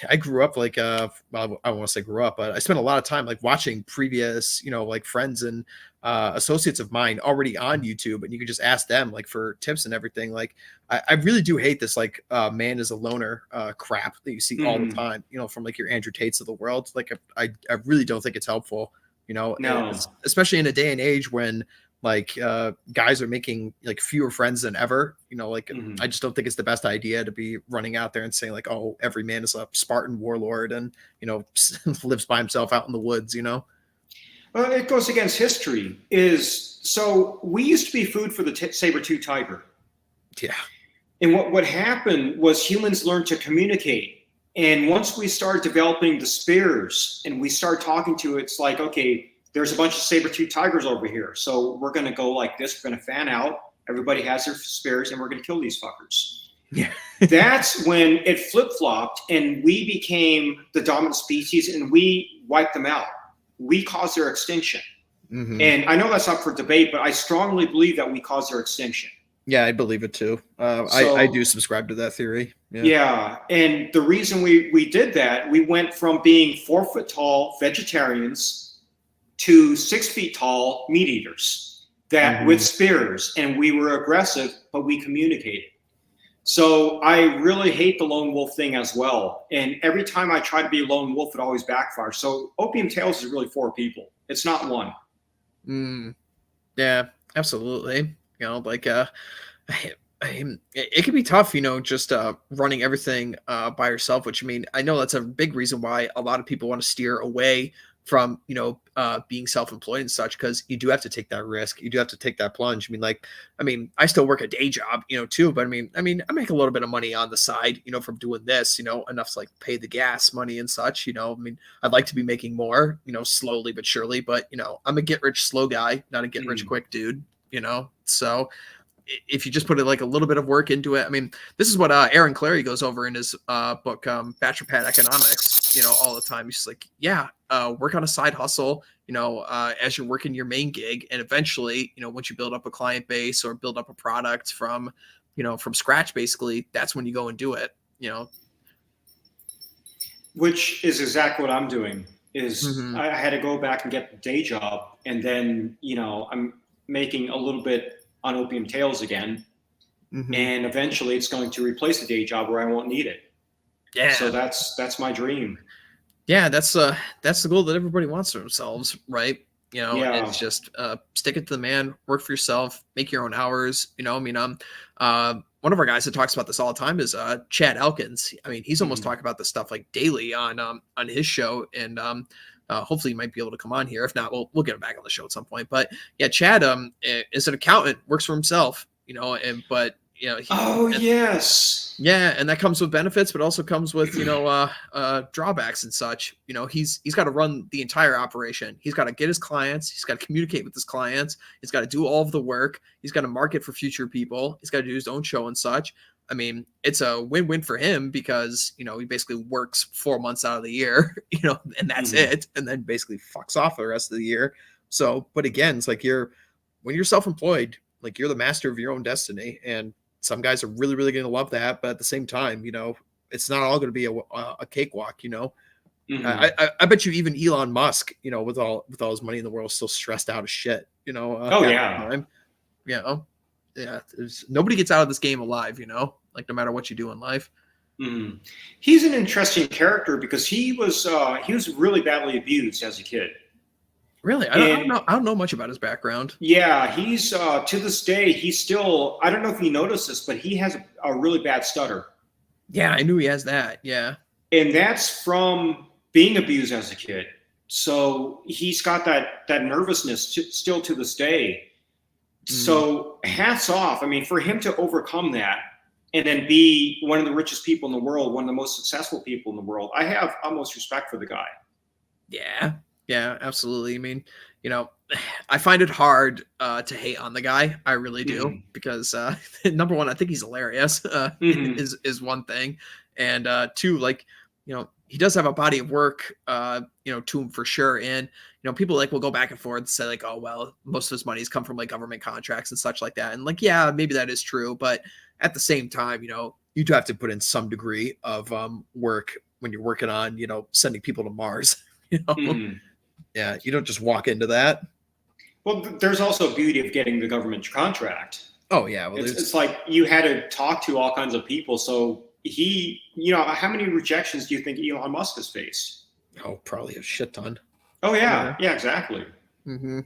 I grew up like well, I don't want to say grew up, but I spent a lot of time like watching previous, like friends and associates of mine already on YouTube, and you could just ask them like for tips and everything. Like I really do hate this like man is a loner crap that you see all the Hmm. time, from like your Andrew Tates of the world. Like I really don't think it's helpful, No. especially in a day and age when like guys are making like fewer friends than ever. Like I Hmm. just don't think it's the best idea to be running out there and saying like, oh, every man is a Spartan warlord and lives by himself out in the woods. Well, it goes against history. So we used to be food for the saber-tooth tiger. Yeah. And what happened was humans learned to communicate. And once we started developing the spears and we start talking to it, it's like, okay, there's a bunch of saber-tooth tigers over here. So we're going to go like this. We're going to fan out. Everybody has their spears and we're going to kill these fuckers. Yeah. That's when it flip-flopped and we became the dominant species and we wiped them out. We caused their extinction. Hmm. And I know that's up for debate, but I strongly believe that we caused their extinction. Yeah, I believe it too. I do So subscribe to that theory. Yeah. yeah, and the reason we did that, we went from being 4 foot tall vegetarians to 6 feet tall meat eaters that with Hmm. spears, and we were aggressive, but we communicated. So I really hate the lone wolf thing as well. And every time I try to be a lone wolf, it always backfires. So Opium Tales is really 4 people. It's not one. Mm, yeah, absolutely. Like it can be tough, just running everything by yourself, which I mean, I know that's a big reason why a lot of people want to steer away from, being self-employed and such, because you do have to take that risk. You do have to take that plunge. I still work a day job, too, but I mean, I make a little bit of money on the side, from doing this, enough to like pay the gas money and such, I mean, I'd like to be making more, slowly but surely, but I'm a get rich slow guy, not a get rich Mm. quick dude, so if you just put it like a little bit of work into it. I mean, this is what Aaron Clary goes over in his book, Bachelor Pad Economics, all the time. He's like, yeah, work on a side hustle, as you're working your main gig. And eventually, once you build up a client base or build up a product from scratch, basically, that's when you go and do it. Which is exactly what I'm doing. Is Hmm. I had to go back and get the day job, and then I'm making a little bit on Opium Tales again, Hmm. and eventually it's going to replace the day job where I won't need it. So Yeah. that's my dream. Yeah, that's the goal that everybody wants for themselves, right? Yeah. It's just stick it to the man, work for yourself, make your own hours. One of our guys that talks about this all the time is Chad Elkins. I mean, he's almost Mhm. talking about this stuff like daily on his show, and hopefully he might be able to come on here. If not, we'll get him back on the show at some point. But yeah, Chad is an accountant, works for himself, and but he Oh yes. yeah, and that comes with benefits, but also comes with drawbacks and such. He's got to run the entire operation. He's got to get his clients. He's got to communicate with his clients. He's got to do all of the work. He's got to market for future people. He's got to do his own show and such. I mean, it's a win-win for him because he basically works 4 months out of the year, and that's Mhm. it, and then basically fucks off the rest of the year. So, but again, it's like when you're self-employed, like you're the master of your own destiny, and some guys are really, really going to love that, but at the same time, it's not all going to be a cakewalk. Mhm. I bet you even Elon Musk, with all his money in the world, is still stressed out as shit. Oh Half the yeah. time. Yeah, nobody gets out of this game alive. Like no matter what you do in life. Mhm. He's an interesting character because he was really badly abused as a kid, Really, I don't and know. I don't know much about his background. yeah, he's to this day he's still. I don't know if you noticed this, but he has a really bad stutter, Yeah, I knew he has that. Yeah. and that's from being abused as a kid. So he's got that nervousness still to this day. Mm. So hats off. I mean, for him to overcome that and then be one of the richest people in the world, one of the most successful people in the world, I have utmost respect for the guy. Yeah. Yeah, absolutely. I mean, you know, I find it hard to hate on the guy. I really do Hmm. because number one, I think he's hilarious. Hmm. Is one thing, and two, like he does have a body of work, to him for sure. And people like will go back and forth and say like, oh well, most of his money's come from like government contracts and such like that. And like, yeah, maybe that is true, but at the same time, you do have to put in some degree of work when you're working on sending people to Mars. You know. Hmm. Yeah, you don't just walk into that. Well, there's also beauty of getting the government contract. Oh yeah, well It's there's it's like you had to talk to all kinds of people. So he, how many rejections do you think Elon Musk has faced? probably a shit ton. Oh Yeah. yeah, yeah, exactly. Hmm.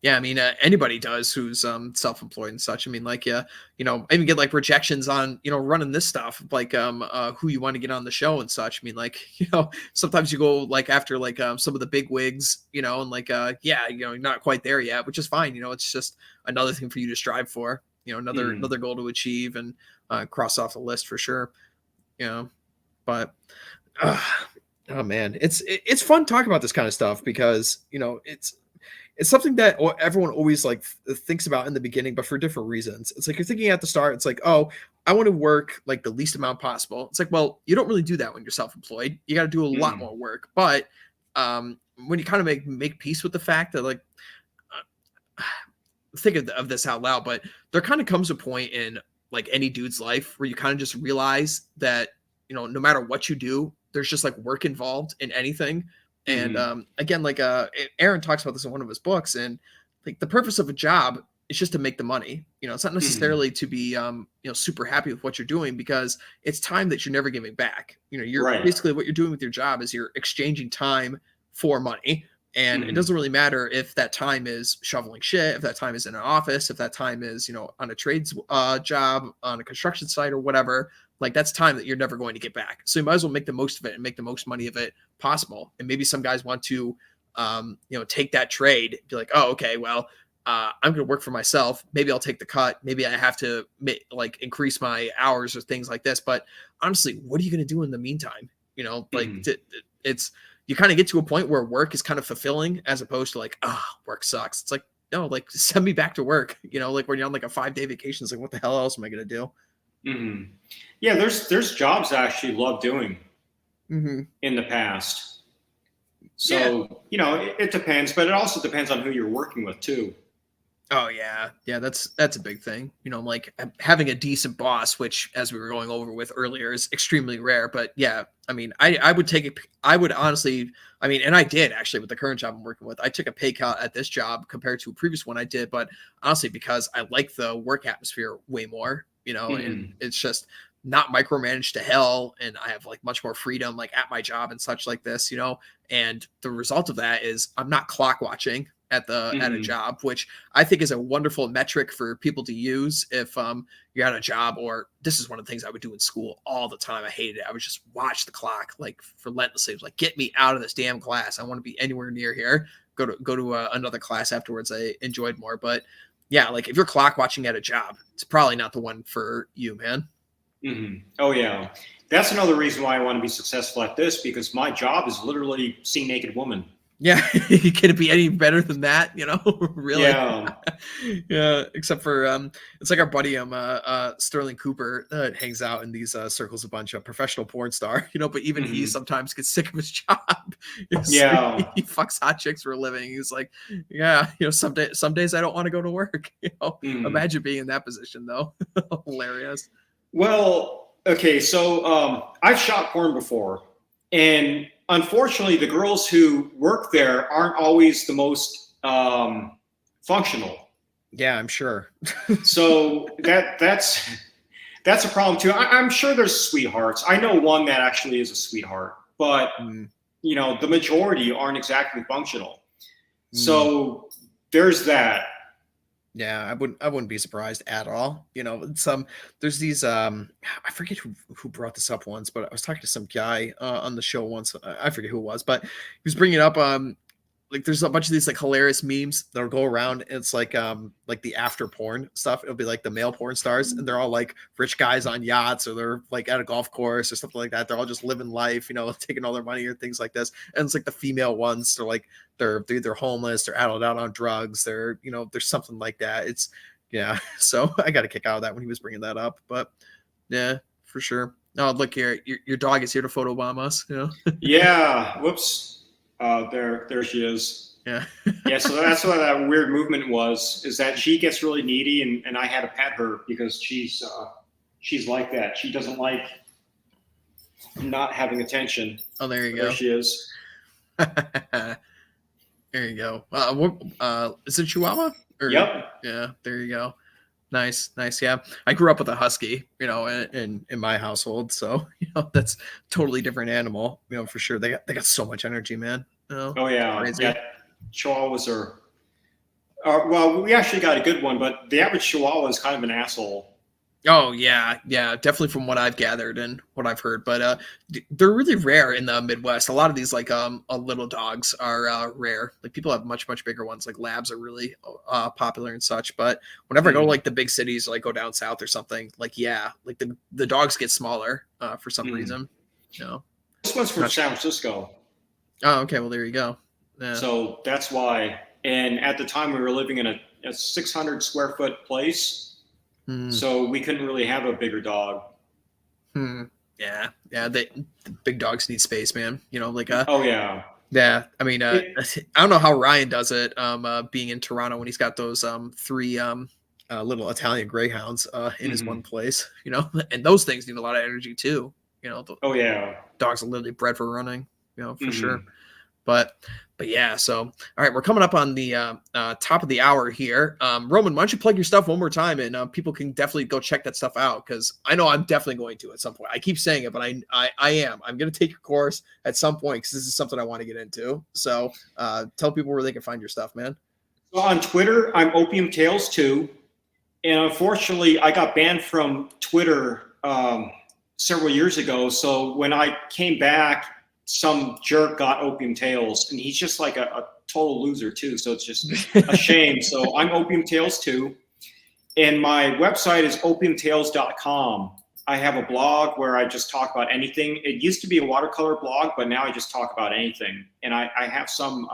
Yeah, I mean anybody does who's self-employed and such. I mean like I even get like rejections on running this stuff like who you want to get on the show and such. I mean like sometimes you go like after like some of the big wigs, and like yeah, you're not quite there yet, which is fine. It's just another thing for you to strive for. Hmm. Another goal to achieve and cross off the list for sure. You know, but uh, oh man, it's fun talking about this kind of stuff because it's something that everyone always like thinks about in the beginning, but for different reasons. It's like you're thinking at the start, it's like, oh, I want to work like the least amount possible. It's like, well, you don't really do that when you're self-employed. You got to do a lot Hmm. more work. But when you kind of make peace with the fact that like think of this out loud, but there kind of comes a point in like any dude's life where you kind of just realize that no matter what you do, there's just like work involved in anything. And Hmm. again, like Aaron talks about this in one of his books, and like the purpose of a job is just to make the money. It's not Hmm. necessarily to be super happy with what you're doing because it's time that you're never giving back. You're Right. basically what you're doing with your job is you're exchanging time for money, and it Hmm. doesn't really matter if that time is shoveling shit, if that time is in an office, if that time is, on a trades job, on a construction site or whatever. Like that's time that you're never going to get back. So you might as well make the most of it and make the most money of it possible. And maybe some guys want to, take that trade, be like, oh, okay, well, I'm going to work for myself. Maybe I'll take the cut. Maybe I have to like increase my hours or things like this. But honestly, what are you going to do in the meantime? Like Hmm. it's you kind of get to a point where work is kind of fulfilling as opposed to like, oh, work sucks. It's like, no, like send me back to work. Like when you're on like a 5-day vacation, it's like, what the hell else am I gonna do? Hmm. Yeah, there's jobs I actually love doing Mm-hmm. in the past. Yeah. So it depends, but it also depends on who you're working with too. Oh yeah, yeah. That's a big thing. Like having a decent boss, which as we were going over with earlier, is extremely rare. But yeah, I mean, I would take it. I would honestly, I mean, and I did actually with the current job I'm working with. I took a pay cut at this job compared to a previous one I did, but honestly, because I like the work atmosphere way more. And Hmm. it's just not micromanaged to hell, and I have like much more freedom, like at my job and such like this. And the result of that is I'm not clock watching at a Hmm. job, which I think is a wonderful metric for people to use if you're at a job. Or this is one of the things I would do in school all the time. I hated it. I would just watch the clock like relentlessly. It was like, get me out of this damn class. I want to be anywhere near here. Go to another class afterwards. I enjoyed more, but yeah, like if you're clock watching at a job, it's probably not the one for you, man. Hmm. Oh yeah, that's another reason why I want to be successful at this because my job is literally seeing naked women. Yeah, can it be any better than that? Really? Yeah. Yeah, except for it's like our buddy Sterling Cooper that hangs out in these circles, a bunch of professional porn star, but even he Hmm. sometimes gets sick of his job. Yeah. He fucks hot chicks for a living. He's like, yeah, some days I don't want to go to work. Hmm. Imagine being in that position though. Hilarious. Well, okay, so I've shot porn before, and unfortunately, the girls who work there aren't always the most functional. Yeah, I'm sure. So that's a problem too. I'm sure there's sweethearts. I know one that actually is a sweetheart, but Mm, the majority aren't exactly functional. mm. So there's that. Yeah, I wouldn't be surprised at all. It's there's these I forget who brought this up once, but I was talking to some guy on the show once. I forget who it was, but he was bringing up like there's a bunch of these like hilarious memes that'll go around. And it's like the after porn stuff. It'll be like the male porn stars, and they're all like rich guys on yachts, or they're like at a golf course or something like that. They're all just living life, taking all their money or things like this. And it's like the female ones, they're like they're either homeless, they're out on drugs, they're there's something like that. It's yeah. So I got a kick out of that when he was bringing that up, but yeah, for sure. Oh, look here, your dog is here to photobomb us. Yeah. Whoops. There she is. Yeah. Yeah. So that's what that weird movement was. Is that she gets really needy, and I had to pet her because she's like that. She doesn't like not having attention. Oh, there you go. There she is. There you go. Is it Chihuahua? Yep. Yeah. There you go. Nice. Yeah. I grew up with a husky, in my household. So, that's totally different animal, for sure. They got so much energy, man. Oh yeah. Crazy. Yeah. Chihuahuas are, well, we actually got a good one, but the average Chihuahua is kind of an asshole. Oh yeah, definitely from what I've gathered and what I've heard, but they're really rare in the Midwest. A lot of these like little dogs are rare. Like people have much bigger ones. Like labs are really popular and such. But whenever I go to like the big cities, like go down south or something, like like the dogs get smaller for some reason. This one's from San Francisco. Oh, okay. Well, there you go. Yeah. So that's why. And at the time, we were living in a 600 square foot place. So we couldn't really have a bigger dog. Yeah. The big dogs need space, man. Oh yeah. Yeah. I mean, I don't know how Ryan does it. Being in Toronto when he's got those 3 little Italian greyhounds in his one place. And those things need a lot of energy too. Oh yeah. Dogs are literally bred for running. For sure. But yeah, so all right, we're coming up on the top of the hour here. Roman, why don't you plug your stuff one more time, and people can definitely go check that stuff out, because I know I'm definitely going to at some point. I keep saying it, but I am. I'm going to take your course at some point because this is something I want to get into. So tell people where they can find your stuff, man. So on Twitter, I'm Opium Tales 2, and unfortunately, I got banned from Twitter several years ago. So when I came back, some jerk got Opium Tales, and he's just like a total loser too. So it's just a shame. So I'm Opium Tales 2, and my website is opiumtales.com. I have a blog where I just talk about anything. It used to be a watercolor blog, but now I just talk about anything. And I have some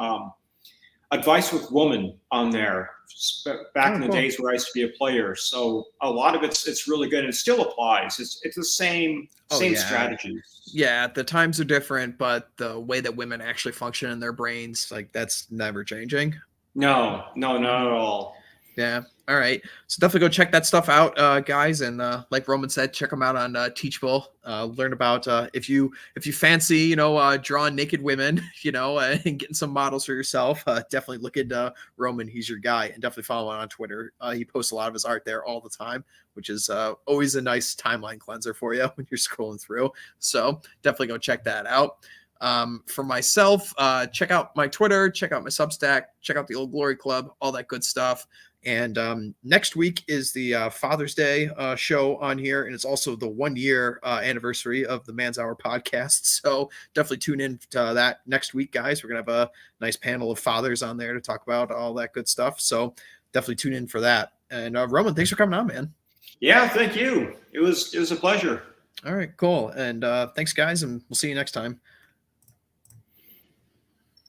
advice with women on there back in the days where I used to be a player. So a lot of it's really good, and it still applies. It's the same strategies. Yeah, the times are different, but the way that women actually function in their brains, like that's never changing. No, not at all. Yeah. All right. So definitely go check that stuff out, guys. And like Roman said, check them out on Teachable. Learn about if you fancy, drawing naked women, and getting some models for yourself. Definitely look at Roman. He's your guy, and definitely follow him on Twitter. He posts a lot of his art there all the time, which is always a nice timeline cleanser for you when you're scrolling through. So definitely go check that out. For myself, check out my Twitter, check out my Substack, check out the Old Glory Club, all that good stuff. And next week is the Father's Day show on here, and it's also the 1-year anniversary of the Man's Hour podcast. So definitely tune in to that next week, guys. We're gonna have a nice panel of fathers on there to talk about all that good stuff. So definitely tune in for that. And Roman, thanks for coming on, man. Yeah, thank you. It was a pleasure. All right, cool. And thanks, guys, and we'll see you next time.